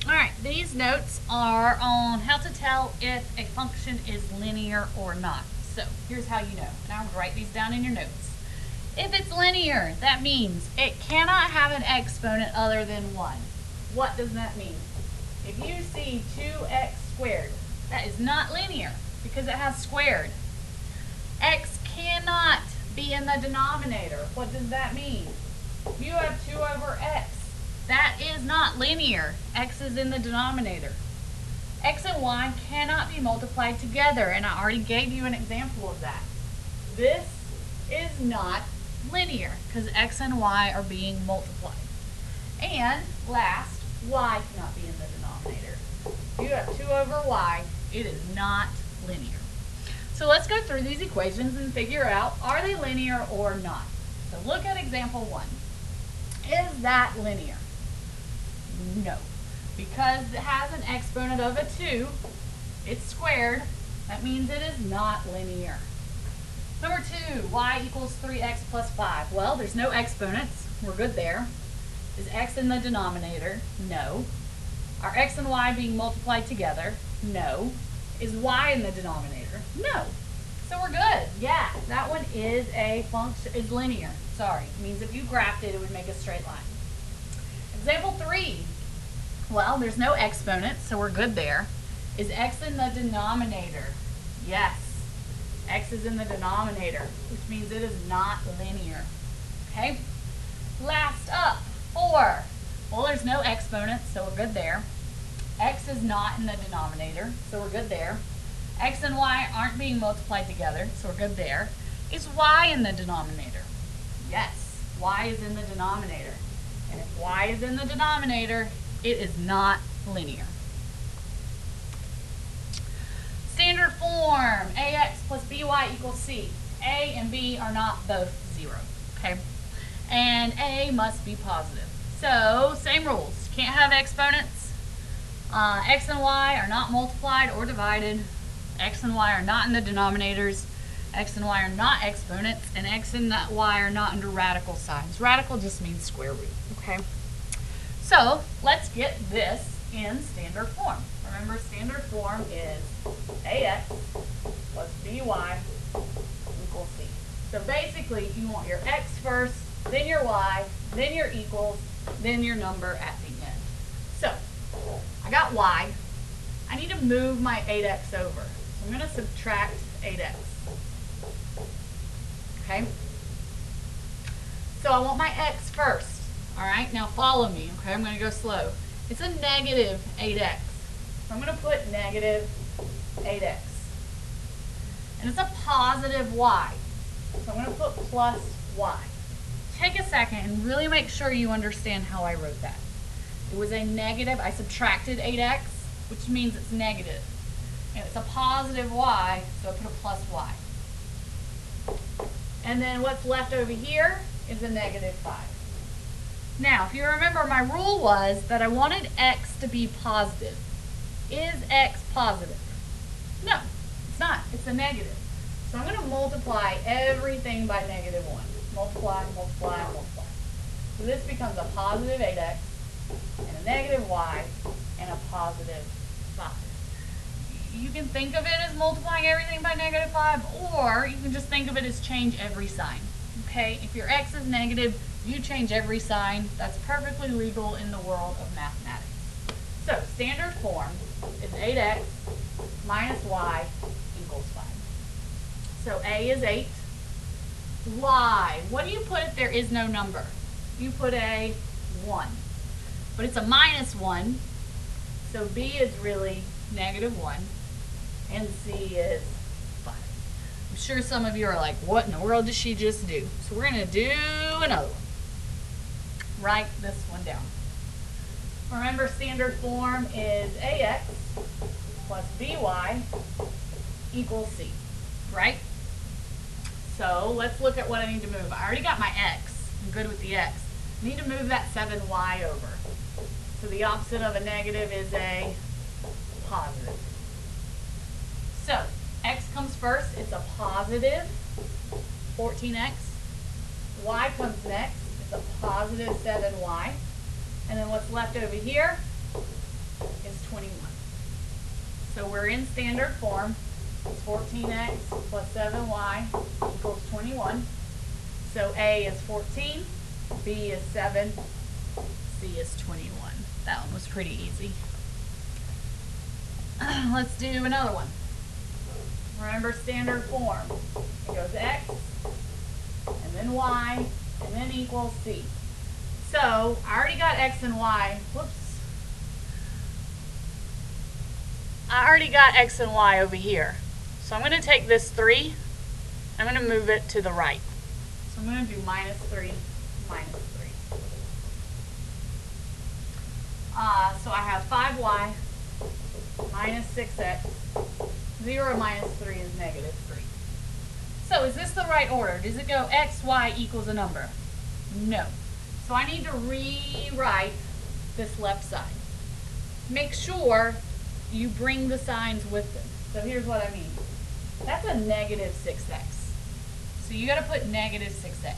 Alright, these notes are on how to tell if a function is linear or not. So here's how you know. Now write these down in your notes. If it's linear, that means it cannot have an exponent other than 1. What does that mean? If you see 2x squared, that is not linear because it has squared. X cannot be in the denominator. What does that mean? If you have 2 over x, that is not linear. X is in the denominator. X and y cannot be multiplied together, and I already gave you an example of that. This is not linear because x and y are being multiplied. And last, y cannot be in the denominator. If you have 2 over y, it is not linear. So let's go through these equations and figure out, are they linear or not? So look at example 1. Is that linear? No. Because it has an exponent of a 2, it's squared, that means it is not linear. Number 2, y equals 3x plus 5. Well, there's no exponents. We're good there. Is x in the denominator? No. Are x and y being multiplied together? No. Is y in the denominator? No. So we're good. Yeah, that one is a function, is linear. Sorry. It means if you graphed it, it would make a straight line. Example 3. Well, there's no exponents, so we're good there. Is x in the denominator? Yes. X is in the denominator, which means it is not linear. Okay? Last up, 4. Well, there's no exponents, so we're good there. X is not in the denominator, so we're good there. X and y aren't being multiplied together, so we're good there. Is y in the denominator? Yes, y is in the denominator. And if y is in the denominator, it is not linear. Standard form, ax plus by equals c. A and b are not both 0, okay? And a must be positive. So, same rules. Can't have exponents. X and y are not multiplied or divided. X and y are not in the denominators. X and y are not exponents. And x and y are not under radical signs. Radical just means square root, okay? So, let's get this in standard form. Remember, standard form is ax plus by equals c. So basically, you want your x first, then your y, then your equals, then your number at the end. So, I got y. I need to move my 8x over. So I'm going to subtract 8x. Okay? So I want my x first. Alright, now follow me. Okay, I'm going to go slow. It's a negative 8x. So I'm going to put negative 8x. And it's a positive y. So I'm going to put plus y. Take a second and really make sure you understand how I wrote that. It was a negative, I subtracted 8x, which means it's negative. And it's a positive y, so I put a plus y. And then what's left over here is a negative 5. Now, if you remember, my rule was that I wanted x to be positive. Is x positive? No, it's not. It's a negative. So I'm going to multiply everything by negative 1. Multiply, multiply, multiply. So this becomes a positive 8x, and a negative y, and a positive 5. You can think of it as multiplying everything by negative 5, or you can just think of it as change every sign. Okay, if your x is negative, you change every sign. That's perfectly legal in the world of mathematics. So, standard form is 8x minus y equals 5. So, a is 8. Y, what do you put if there is no number? You put a 1. But it's a minus 1, so b is really negative 1, and c is 5. I'm sure some of you are like, what in the world did she just do? So we're going to do another one. Write this one down. Remember, standard form is ax plus by equals c, right? So let's look at what I need to move. I already got my x. I'm good with the x. I need to move that 7y over. So the opposite of a negative is a positive. So x comes first. It's a positive 14x. Y comes next. It's a positive 7y. And then what's left over here 21. So we're in standard form. It's 14x plus 7y equals 21. So A is 14, B is 7, C is 21. That one was pretty easy. Let's do another one. Remember standard form. It goes x, and then y, and then equals c. So I already got x and y. Whoops. I already got x and y over here. So I'm going to take this 3, I'm going to move it to the right. So I'm going to do minus 3, minus 3. So I have 5y minus 6x. 0 minus 3 is negative 3. So is this the right order? Does it go x, y equals a number? No. So I need to rewrite this left side. Make sure you bring the signs with them. So here's what I mean. That's a negative 6x. So you got to put negative 6x.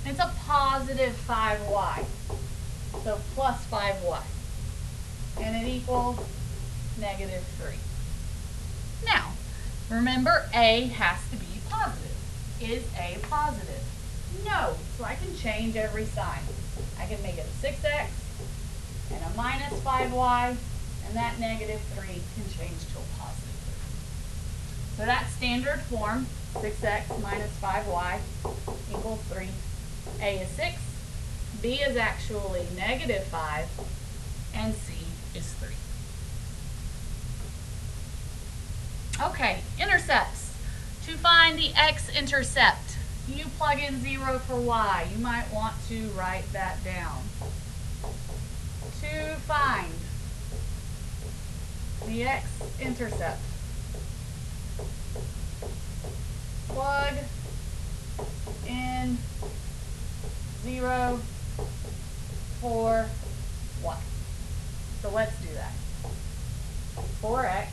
And it's a positive 5y. So plus 5y. And it equals negative 3. Now, remember A has to be positive. Is A positive? No. So I can change every sign. I can make it a 6x and a minus 5y, and that negative 3 can change to a positive 3. So that's standard form. 6x minus 5y equals 3. A is 6. B is actually negative 5. And C is 3. Okay, intercepts. To find the x-intercept, you plug in 0 for y. You might want to write that down. To find the x-intercept, plug in 0 for y. So let's do that. 4x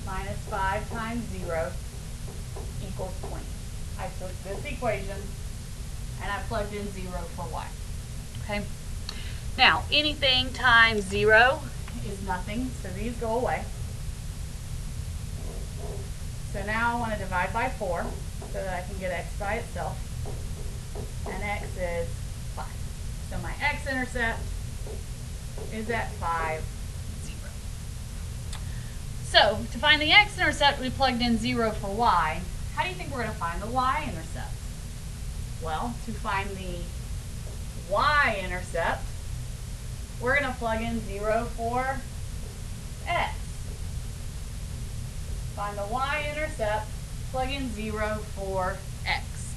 minus 5 times 0 equals 20. I took this equation and I plugged in 0 for y. Okay? Now, anything times 0 is nothing, so these go away. So now I want to divide by 4 so that I can get x by itself. And x is 5. So my x-intercept is at 5, 0. So, to find the x-intercept, we plugged in 0 for y. How do you think we're going to find the y-intercept? Well, to find the y-intercept, we're going to plug in 0 for x. Find the y-intercept, plug in 0 for x.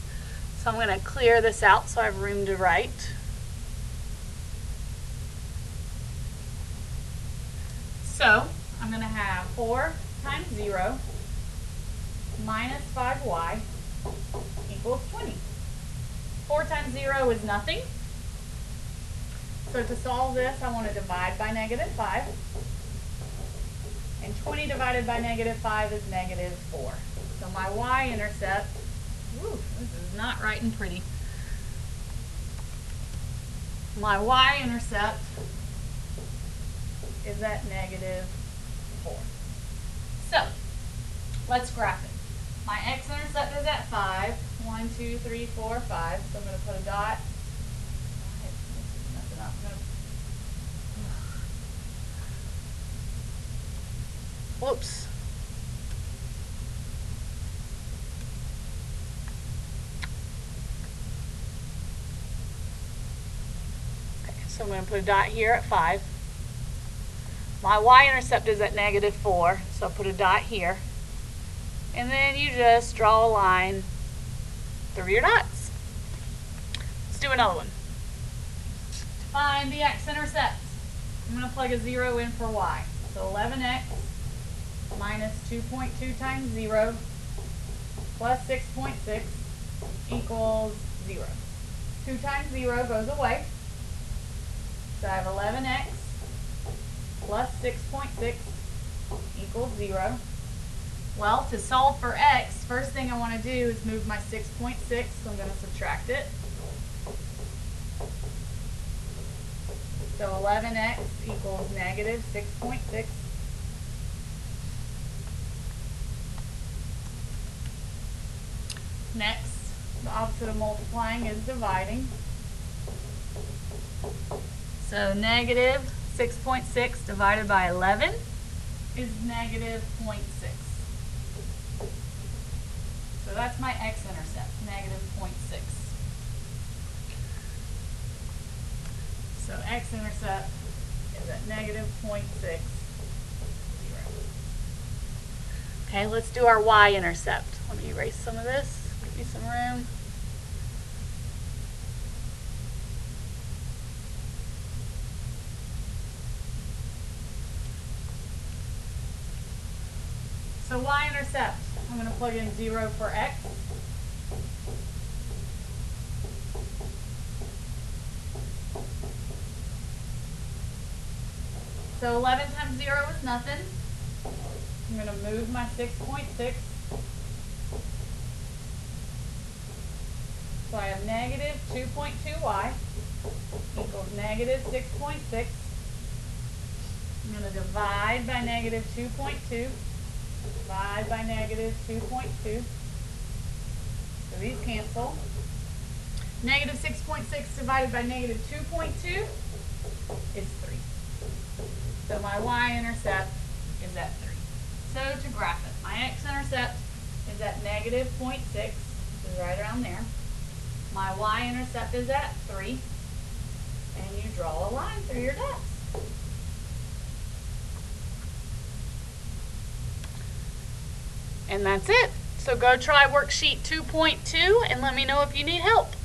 So I'm going to clear this out so I have room to write. So I'm going to have 4 times 0 minus 5y equals 20. 4 times 0 is nothing. So to solve this, I want to divide by negative 5. And 20 divided by negative 5 is negative 4. So my y-intercept, this is not writing pretty. My y-intercept is at negative 4. So, let's graph it. My x-intercept is at 5. 1, 2, 3, 4, 5. So I'm going to put a dot. Whoops. Okay, so I'm going to put a dot here at 5. My y-intercept is at negative 4, so I'll put a dot here. And then you just draw a line through your dots. Let's do another one. To find the x-intercept, I'm going to plug a 0 in for y. So 11x minus 2.2 times 0 plus 6.6 equals 0. 2 times 0 goes away. So I have 11x plus 6.6 equals 0. Well, to solve for x, first thing I want to do is move my 6.6, so I'm going to subtract it. So 11x equals negative 6.6. Next, the opposite of multiplying is dividing. So negative 6.6 divided by 11 is negative 0.6. So that's my x-intercept, negative 0.6. So x-intercept is at negative 0.60. Okay, let's do our y-intercept. Let me erase some of this, give me some room. So y-intercept, I'm going to plug in 0 for x. So 11 times 0 is nothing. I'm going to move my 6.6. So I have negative 2.2y equals negative 6.6. I'm going to divide by negative 2.2. Divide by negative 2.2. So these cancel. Negative 6.6 divided by negative 2.2 is 3. So my y-intercept is at 3. So to graph it, my x-intercept is at negative 0.6, which is right around there. My y-intercept is at 3. And you draw a line through your dots. And that's it. So go try worksheet 2.2 and let me know if you need help.